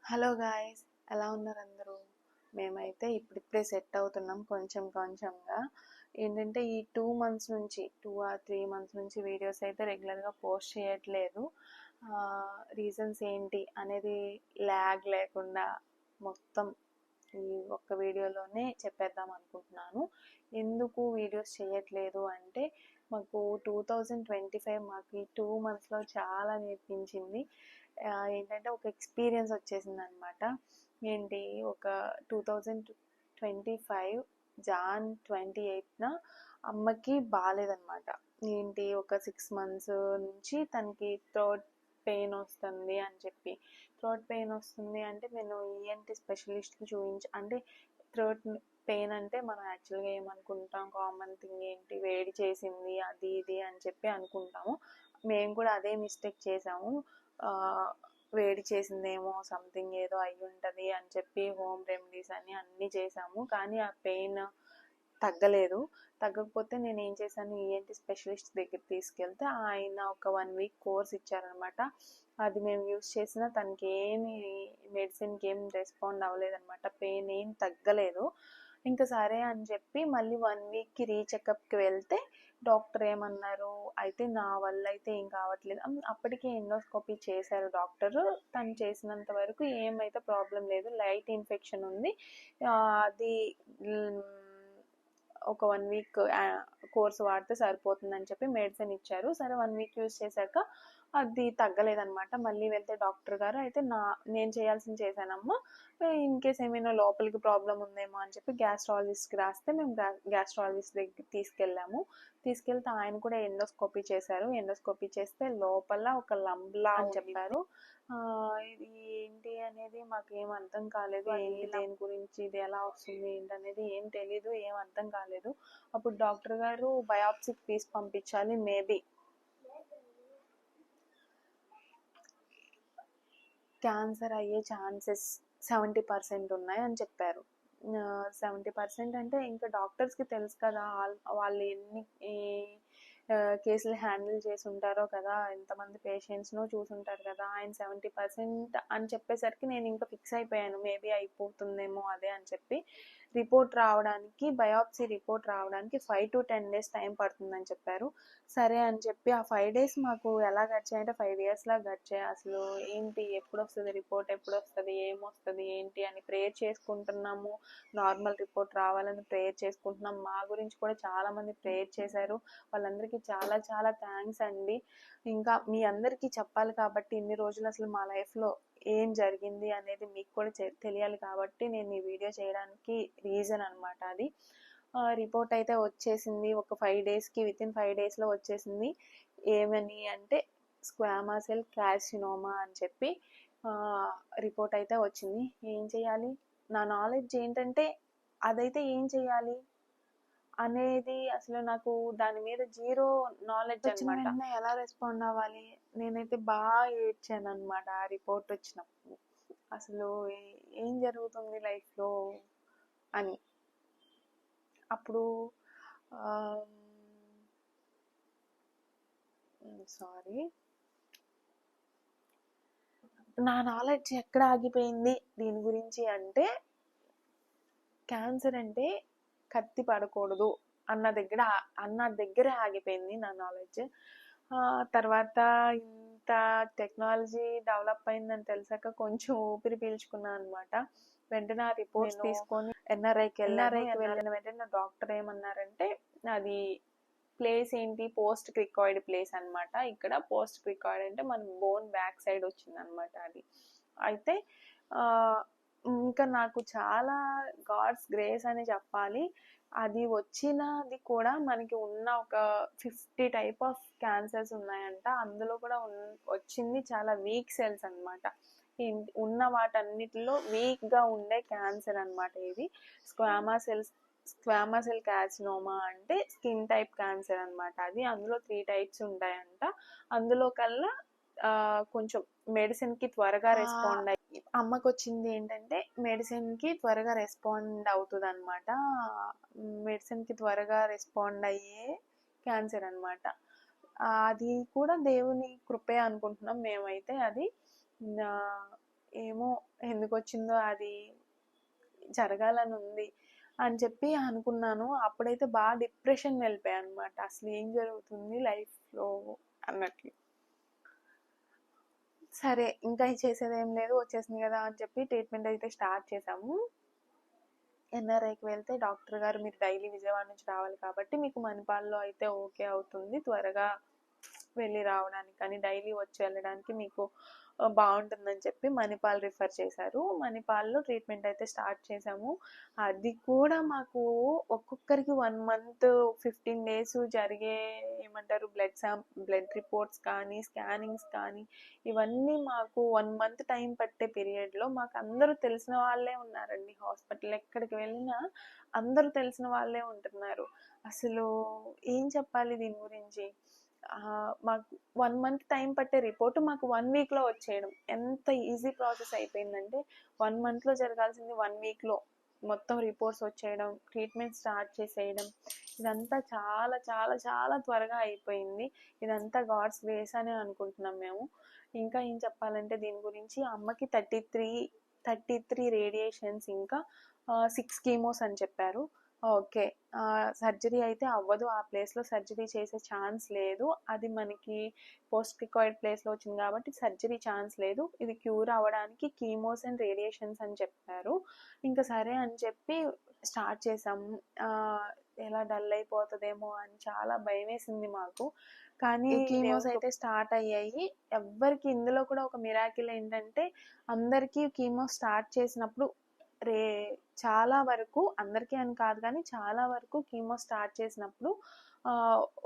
Hello guys, ఎలా ఉన్నారు అందరూ? మేమైతే ఇప్పుడిప్పుడే సెట్ అవుతున్నాం కొంచెం కొంచెంగా. ఏంటంటే ఈ 2 మంత్స్ నుంచి 2 or 3 మంత్స్ నుంచి వీడియోస్ అయితే రెగ్యులర్గా పోస్ట్ చేయట్లేదు. రీజన్స్ ఏంటి అనేది ల్యాగ్ లేకుండా మొత్తం ఈ ఒక్క వీడియోలోనే చెప్పేద్దాం అనుకుంటున్నాను. ఎందుకు వీడియోస్ చేయట్లేదు అంటే మాకు 2025 మాకు ఈ 2 మంత్స్లో చాలా నేర్పించింది. ఏంటంటే ఒక ఎక్స్పీరియన్స్ వచ్చేసింది అనమాట. ఏంటి, ఒక 2025 జాన్ 28న అమ్మకి బాగాలేదనమాట. ఏంటి, ఒక 6 months నుంచి తనకి థ్రోట్ పెయిన్ వస్తుంది అని చెప్పి. థ్రోట్ పెయిన్ వస్తుంది అంటే నేను ఈఎన్టీ స్పెషలిస్ట్కి అంటే థ్రోట్ పెయిన్ అంటే మనం యాక్చువల్గా ఏమనుకుంటాం, కామన్ థింగ్ ఏంటి, వేడి చేసింది అది ఇది అని చెప్పి అనుకుంటాము. మేము కూడా అదే మిస్టేక్ చేసాము. వేడి చేసిందేమో, సంథింగ్ ఏదో అయి ఉంటుంది అని చెప్పి హోమ్ రెమెడీస్ అని అన్నీ చేసాము. కానీ ఆ పెయిన్ తగ్గకపోతే నేను ఏం చేశాను, ఈఎన్టీ స్పెషలిస్ట్ దగ్గర తీసుకెళ్తే ఆయన ఒక 1 week కోర్స్ ఇచ్చారనమాట. అది మేము యూజ్ చేసినా తనకి ఏమి మెడిసిన్కి ఏం రెస్పాండ్ అవ్వలేదన్నమాట. పెయిన్ ఏం తగ్గలేదు. ఇంకా సరే అని చెప్పి మళ్ళీ 1 weekకి రీచెకప్కి వెళ్తే డాక్టర్ ఏమన్నారు, అయితే నా వల్ల అయితే ఏం కావట్లేదు. అప్పటికే ఎండోస్కోపీ చేశారు డాక్టర్. తను చేసినంత వరకు ఏమైతే ప్రాబ్లం లేదు, లైట్ ఇన్ఫెక్షన్ ఉంది. అది ఒక 1 week కోర్స్ వాడితే సరిపోతుందని చెప్పి మెడిసిన్ ఇచ్చారు. సరే 1 week యూజ్ చేశాక అది తగ్గలేదన్నమాట. మళ్ళీ వెళ్తే డాక్టర్ గారు, అయితే నేను చేయాల్సింది చేశానమ్మా, ఇన్ కేస్ ఏమైనా లోపలికి ప్రాబ్లం ఉందేమో అని చెప్పి గ్యాస్ట్రాలజిస్ట్కి రాస్తే మేము గ్యాస్ట్రాలజిస్ట్ దగ్గర తీసుకెళ్తే ఆయన కూడా ఎండోస్కోపీ చేశారు. ఎండోస్కోపీ చేస్తే లోపల ఒక లంబ్లా అని చెప్పారు. ఇది ఏంటి అనేది మాకు ఏం అర్థం కాలేదు. ఏంటి, దేని గురించి, ఇది ఎలా వస్తుంది ఏంటనేది ఏం తెలీదు, ఏం అర్థం కాలేదు. అప్పుడు డాక్టర్ గారు బయాప్సీకి తీసి పంపించాలి, మేబీ క్యాన్సర్ అయ్యే ఛాన్సెస్ 70% ఉన్నాయి అని చెప్పారు. 70% అంటే ఇంకా డాక్టర్స్కి తెలుసు కదా, వాళ్ళు ఎన్ని కేసులు హ్యాండిల్ చేసి ఉంటారో కదా, ఎంతమంది పేషెంట్స్నో చూసుంటారు కదా. ఆయన 70% అని చెప్పేసరికి నేను ఇంకా ఫిక్స్ అయిపోయాను, మేబీ అయిపోతుందేమో అదే అని చెప్పి. బయాప్సీ రిపోర్ట్ రావడానికి 5 to 10 days టైం పడుతుందని చెప్పారు. సరే అని చెప్పి ఆ 5 days మాకు ఎలా గడిచాయంటే 5 years లా గడిచాయి. అసలు ఏంటి, ఎప్పుడు వస్తుంది రిపోర్ట్, ఎప్పుడు వస్తుంది, ఏమొస్తుంది ఏంటి అని ప్రేయర్ చేసుకుంటున్నాము. నార్మల్ రిపోర్ట్ రావాలని ప్రేయర్ చేసుకుంటున్నాం. మా గురించి కూడా చాలా మంది ప్రేయర్ చేశారు. వాళ్ళందరికీ చాలా చాలా థ్యాంక్స్ అండి. ఇంకా మీ అందరికీ చెప్పాలి కాబట్టి ఇన్ని రోజులు అసలు మా లైఫ్లో ఏం జరిగింది అనేది మీకు కూడా తెలియాలి కాబట్టి నేను ఈ వీడియో చేయడానికి రీజన్ అనమాట అది. రిపోర్ట్ అయితే వచ్చేసింది ఒక 5 daysకి, వితిన్ 5 daysలో వచ్చేసింది. ఏమని అంటే స్క్వామా సెల్ కార్సినోమా అని చెప్పి రిపోర్ట్ అయితే వచ్చింది. ఏం చేయాలి, నా నాలెడ్జ్ ఏంటంటే అదైతే ఏం చేయాలి అనేది అసలు నాకు దాని మీద జీరో నాలెడ్జ్ అనమాట. ఎలా రెస్పాండ్ అవ్వాలి, నేనైతే బాగా ఏడ్చాను అనమాట ఆ రిపోర్ట్ వచ్చినప్పుడు. అసలు ఏం జరుగుతుంది లైఫ్లో అని. అప్పుడు సారీ, నా నాలెడ్జ్ ఎక్కడ ఆగిపోయింది దీని గురించి అంటే, క్యాన్సర్ అంటే కత్తి పడకూడదు అన్న దగ్గర ఆగిపోయింది నా నాలెడ్జ్. తర్వాత ఇంత టెక్నాలజీ డెవలప్ అయిందని తెలిసాక కొంచెం ఊపిరి పీల్చుకున్నాను అనమాట. వెంటనే ఆ రిపోర్ట్స్ తీసుకొని ఎన్ఆర్ఐకి వెళ్ళిన వెంటనే డాక్టర్ ఏమన్నారంటే, అది ప్లేస్ ఏంటి, పోస్ట్ క్రికాయిడ్ ప్లేస్ అనమాట. ఇక్కడ పోస్ట్ క్రికాయిడ్ అంటే మన బోన్ బ్యాక్ సైడ్ వచ్చింది అనమాట అది. అయితే ఇంకా నాకు చాలా గాడ్స్ గ్రేస్ అని చెప్పాలి. అది వచ్చినది కూడా మనకి ఉన్న ఒక 50 type ఆఫ్ క్యాన్సర్స్ ఉన్నాయంట. అందులో కూడా వచ్చింది చాలా వీక్ సెల్స్ అనమాట. ఉన్న వాటన్నిటిలో వీక్గా ఉండే క్యాన్సర్ అనమాట ఇది. స్క్వామా సెల్ కార్సినోమా అంటే స్కిన్ టైప్ క్యాన్సర్ అనమాట అది. అందులో 3 types ఉంటాయంట. అందులో కల్లా కొంచెం మెడిసిన్కి త్వరగా రెస్పాండ్ అయ్యి, అమ్మకు వచ్చింది ఏంటంటే మెడిసిన్కి త్వరగా రెస్పాండ్ అవుతుంది అనమాట. మెడిసిన్కి త్వరగా రెస్పాండ్ అయ్యే క్యాన్సర్ అనమాట. అది కూడా దేవుని కృపే అనుకుంటున్నాం మేమైతే. అది ఏమో ఎందుకు వచ్చిందో అది జరగాలని ఉంది అని చెప్పి అనుకున్నాను. అప్పుడైతే బాగా డిప్రెషన్ వెళ్ళిపోయాను అనమాట. అసలు ఏం జరుగుతుంది లైఫ్లో అన్నట్లు. సరే ఇంకా చేసేది ఏం లేదు, వచ్చేసింది కదా అని చెప్పి ట్రీట్మెంట్ అయితే స్టార్ట్ చేసాము. ఎన్ఆర్ఐకి వెళ్తే డాక్టర్ గారు మీరు డైలీ విజయవాడ నుంచి రావాలి కాబట్టి మీకు మణిపాల్లో అయితే ఓకే అవుతుంది, త్వరగా వెళ్ళి రావడానికి కానీ డైలీ వచ్చి వెళ్ళడానికి మీకు బాగుంటుందని చెప్పి మణిపాల్ రిఫర్ చేశారు. మణిపాల్లో ట్రీట్మెంట్ అయితే స్టార్ట్ చేసాము. అది కూడా మాకు ఒక్కొక్కరికి 1 month 15 days జరిగే ఏమంటారు బ్లడ్ రిపోర్ట్స్ కానీ స్కానింగ్స్ కానీ ఇవన్నీ మాకు 1 month టైం పట్టే పీరియడ్లో మాకు అందరూ తెలిసిన వాళ్ళే ఉన్నారండి. హాస్పిటల్ ఎక్కడికి వెళ్ళినా అందరూ తెలిసిన వాళ్ళే ఉంటున్నారు. అసలు ఏం చెప్పాలి దీని గురించి. మాకు 1 month టైం పట్టే రిపోర్ట్ మాకు 1 weekలో వచ్చేయడం ఎంత ఈజీ ప్రాసెస్ అయిపోయిందంటే 1 monthలో జరగాల్సింది 1 weekలో మొత్తం రిపోర్ట్స్ వచ్చేయడం, ట్రీట్మెంట్ స్టార్ట్ చేసేయడం, ఇదంతా చాలా చాలా చాలా త్వరగా అయిపోయింది. ఇదంతా గాడ్స్ గ్రేస్ అనే అనుకుంటున్నాం మేము. ఇంకా ఏం చెప్పాలంటే దీని గురించి అమ్మకి 33 రేడియేషన్స్ ఇంకా 6 కీమోస్ అని చెప్పారు. ఓకే, సర్జరీ అయితే అవ్వదు, ఆ ప్లేస్లో సర్జరీ చేసే ఛాన్స్ లేదు, అది మనకి పోస్ట్ రికాయిడ్ ప్లేస్లో వచ్చింది కాబట్టి సర్జరీ ఛాన్స్ లేదు, ఇది క్యూర్ అవ్వడానికి కీమోస్ అండ్ రేడియేషన్స్ అని చెప్పారు. ఇంకా సరే అని చెప్పి స్టార్ట్ చేసాము. ఎలా డల్ అయిపోతుందేమో అని చాలా భయం వేసింది మాకు. కానీ కీమోస్ అయితే స్టార్ట్ అయ్యాయి. ఎవ్వరికి ఇందులో కూడా ఒక మిరాకిల్ ఏంటంటే అందరికీ కీమో స్టార్ట్ చేసినప్పుడు చాలా వరకు, అందరికీ అని కాదు కానీ చాలా వరకు కీమో స్టార్ట్ చేసినప్పుడు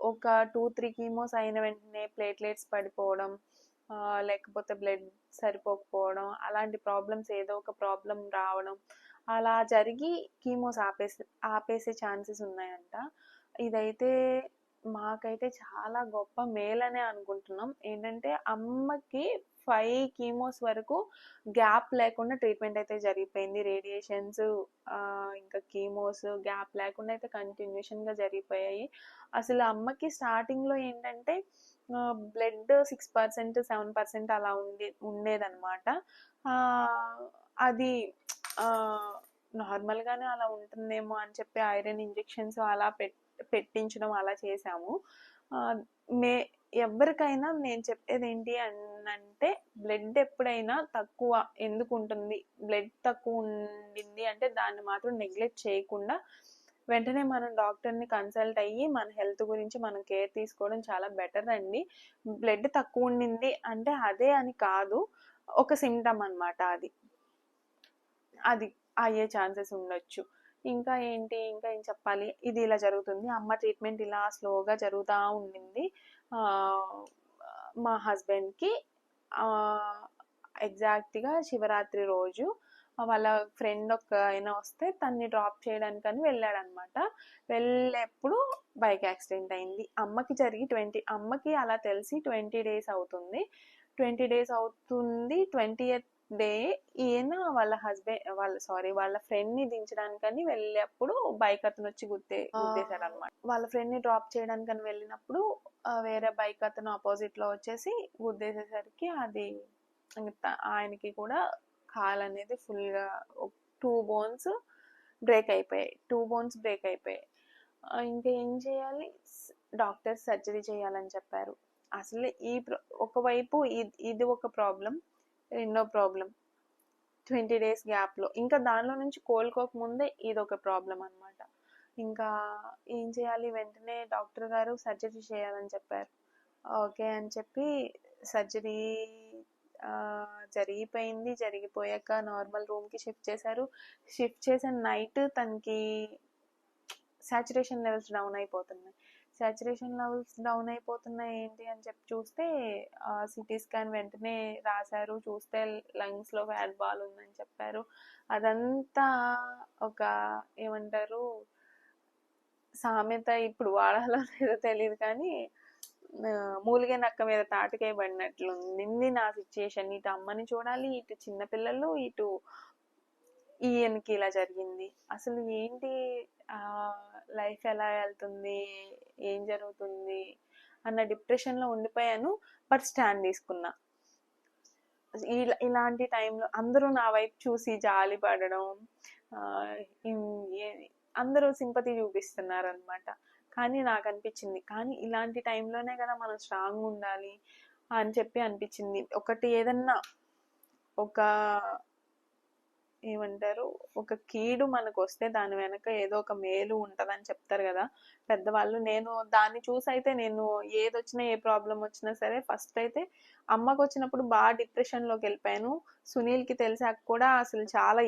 ఒక 2-3 కీమోస్ అయిన వెంటనే ప్లేట్లెట్స్ పడిపోవడం, లేకపోతే బ్లడ్ సరిపోకపోవడం, అలాంటి ప్రాబ్లమ్స్ ఏదో ఒక ప్రాబ్లం రావడం అలా జరిగి కీమోస్ ఆపేసే ఛాన్సెస్ ఉన్నాయంట. ఇదైతే మాకైతే చాలా గొప్ప మేలనే అనుకుంటున్నాం. ఏంటంటే అమ్మకి 5 కీమోస్ వరకు గ్యాప్ లేకుండా ట్రీట్మెంట్ అయితే జరిగిపోయింది. రేడియేషన్స్ ఇంకా కీమోస్ గ్యాప్ లేకుండా అయితే కంటిన్యూషన్గా జరిగిపోయాయి. అసలు అమ్మకి స్టార్టింగ్లో ఏంటంటే బ్లడ్ 6% 7% అలా ఉండేదన్నమాట. అది నార్మల్గానే అలా ఉంటుందేమో అని చెప్పి ఐరన్ ఇంజెక్షన్స్ అలా పెట్టించడం అలా చేసాము. ఎవరికైనా నేను చెప్పేది ఏంటి అంటే బ్లడ్ ఎప్పుడైనా తక్కువ ఎందుకు ఉంటుంది, బ్లడ్ తక్కువ ఉండింది అంటే దాన్ని మాత్రం నెగ్లెక్ట్ చేయకుండా వెంటనే మనం డాక్టర్ని కన్సల్ట్ అయ్యి మన హెల్త్ గురించి మనం కేర్ తీసుకోవడం చాలా బెటర్ అండి. బ్లడ్ తక్కువ ఉండింది అంటే అదే అని కాదు, ఒక సిమ్టమ్ అన్నమాట. అది అయ్యే ఛాన్సెస్ ఉండొచ్చు. ఇంకా ఏం చెప్పాలి, ఇది ఇలా జరుగుతుంది. అమ్మ ట్రీట్మెంట్ ఇలా స్లోగా జరుగుతూ ఉండింది. మా హస్బెండ్కి ఎగ్జాక్ట్గా శివరాత్రి రోజు వాళ్ళ ఫ్రెండ్ ఆయన వస్తే తన్ని డ్రాప్ చేయడానికని వెళ్ళాడనమాట. వెళ్ళేప్పుడు బైక్ యాక్సిడెంట్ అయింది. అమ్మకి అలా తెలిసి 20 days అవుతుంది. 20th డే ఈయన వాళ్ళ ఫ్రెండ్ ని దించడానికని వెళ్ళేప్పుడు బైక్ అతను వచ్చి గుద్దేశాడు అనమాట. వాళ్ళ ఫ్రెండ్ ని డ్రాప్ చేయడానికని వెళ్ళినప్పుడు వేరే బైక్ అతను ఆపోజిట్ లో వచ్చేసి గుద్దేసేసరికి అది ఆయనకి కూడా కాల్ అనేది ఫుల్ గా 2 bones బ్రేక్ అయిపోయాయి. ఇంకా ఏం చేయాలి, డాక్టర్ సర్జరీ చేయాలని చెప్పారు. అసలు ఒకవైపు ఇది ఒక ప్రాబ్లం, రెండో ప్రాబ్లం 20 days గ్యాప్లో, ఇంకా దానిలో నుంచి కోలుకోకముందే ఇది ఒక ప్రాబ్లం అనమాట. ఇంకా ఏం చేయాలి, వెంటనే డాక్టర్ గారు సర్జరీ చేయాలని చెప్పారు. ఓకే అని చెప్పి సర్జరీ జరిగిపోయాక నార్మల్ రూమ్కి షిఫ్ట్ చేశారు. షిఫ్ట్ చేసిన నైట్ తనకి సాచురేషన్ లెవెల్స్ డౌన్ అయిపోతున్నాయి ఏంటి అని చెప్పి చూస్తే సిటీ స్కాన్ వెంటనే రాశారు. చూస్తే లంగ్స్లో ఫ్యాట్ బాల్ ఉందని చెప్పారు. అదంతా ఒక ఏమంటారు సామెత, ఇప్పుడు వాడాలో లేదో తెలియదు కానీ మూలిగే నక్క మీద తాటికాయ పడినట్లుంది నా సిచ్యుయేషన్. ఇటు అమ్మని చూడాలి, ఇటు చిన్నపిల్లలు, ఇటు ఈయనకి ఇలా జరిగింది. అసలు ఏంటి లైఫ్ ఎలా వెళ్తుంది, ఏం జరుగుతుంది అన్న డిప్రెషన్లో ఉండిపోయాను. బట్ స్టాండ్ తీసుకున్నా. ఇలాంటి టైంలో అందరూ నా వైపు చూసి జాలి పడడం, అందరూ సింపతి చూపిస్తున్నారు అనమాట. కానీ నాకు అనిపించింది, కానీ ఇలాంటి టైంలోనే కదా మనం స్ట్రాంగ్ ఉండాలి అని చెప్పి అనిపించింది. ఒకటి ఏదన్నా ఒక ఏమంటారు, ఒక కీడు మనకు వస్తే దాని వెనక ఏదో ఒక మేలు ఉంటదని చెప్తారు కదా పెద్దవాళ్ళు. నేను దాన్ని చూసైతే నేను ఏదొచ్చినా ఏ ప్రాబ్లం వచ్చినా సరే ఫస్ట్ అయితే అమ్మకు వచ్చినప్పుడు బాగా డిప్రెషన్ లోకి వెళ్ళిపోయాను. సునీల్కి తెలిసాక కూడా అసలు చాలా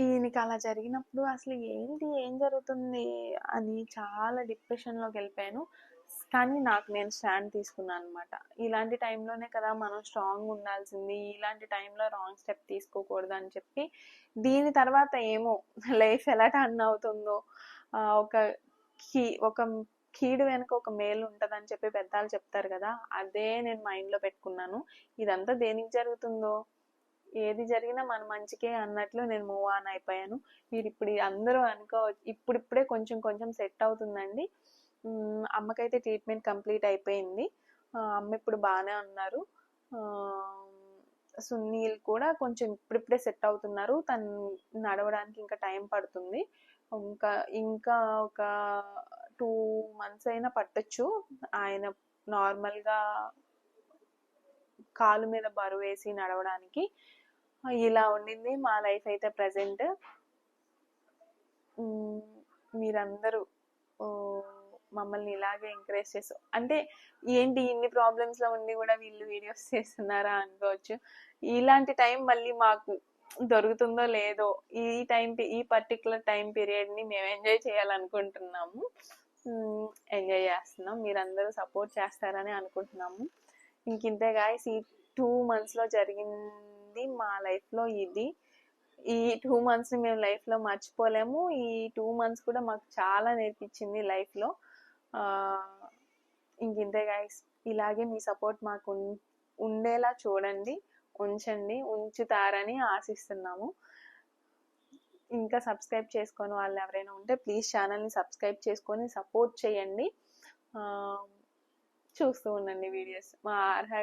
ఈయనకి అలా జరిగినప్పుడు అసలు ఏంటి, ఏం జరుగుతుంది అని చాలా డిప్రెషన్లోకి వెళ్ళిపోయాను. కానీ నాకు నేను స్టాండ్ తీసుకున్నాను అనమాట. ఇలాంటి టైంలోనే కదా మనం స్ట్రాంగ్ ఉండాల్సింది, ఇలాంటి టైంలో రాంగ్ స్టెప్ తీసుకోకూడదు అని చెప్పి దీని తర్వాత ఏమో లైఫ్ ఎలా టర్న్ అవుతుందో, ఒక ఒక కీడు వెనుక ఒక మేలు ఉంటదని చెప్పి పెద్దలు చెప్తారు కదా, అదే నేను మైండ్లో పెట్టుకున్నాను. ఇదంతా దేనికి జరుగుతుందో, ఏది జరిగినా మన మంచికే అన్నట్లు నేను మూవ్ ఆన్ అయిపోయాను. మీరు ఇప్పుడు అందరూ ఇప్పుడిప్పుడే కొంచెం కొంచెం సెట్ అవుతుందండి. అమ్మకైతే ట్రీట్మెంట్ కంప్లీట్ అయిపోయింది. అమ్మ ఇప్పుడు బాగానే ఉన్నారు. సునీల్ కూడా కొంచెం ఇప్పుడిప్పుడే సెట్ అవుతున్నారు. తను నడవడానికి ఇంకా టైం పడుతుంది. ఇంకా ఇంకా ఒక 2 months అయినా పట్టొచ్చు ఆయన నార్మల్గా కాలు మీద బరువు వేసి నడవడానికి. ఇలా ఉండింది మా లైఫ్ అయితే ప్రజెంట్. మీరందరూ మమ్మల్ని ఇలాగే ఎంకరేజ్ చేస్తూ, అంటే ఏంటి ఇన్ని ప్రాబ్లమ్స్లో ఉండి కూడా వీళ్ళు వీడియోస్ చేస్తున్నారా అనుకోవచ్చు. ఇలాంటి టైం మళ్ళీ మాకు దొరుకుతుందో లేదో, ఈ పర్టికులర్ టైం పీరియడ్ని మేము ఎంజాయ్ చేయాలనుకుంటున్నాము. ఎంజాయ్ చేస్తున్నాం. మీరందరూ సపోర్ట్ చేస్తారని అనుకుంటున్నాము. ఇంకింతే గాయస్, ఈ 2 monthsలో జరిగింది మా లైఫ్లో ఇది. ఈ 2 monthsని మేము లైఫ్లో మర్చిపోలేము. ఈ 2 months కూడా మాకు చాలా నేర్పించింది లైఫ్లో. ఇంకింతే గాయస్, ఇలాగే మీ సపోర్ట్ మాకు ఉండేలా చూడండి, ఉంచుతారని ఆశిస్తున్నాము. ఇంకా సబ్స్క్రైబ్ చేసుకొని వాళ్ళు ఎవరైనా ఉంటే ప్లీజ్ ఛానల్ని సబ్స్క్రైబ్ చేసుకొని సపోర్ట్ చేయండి. చూస్తూ ఉండండి వీడియోస్. మా ఆర్హా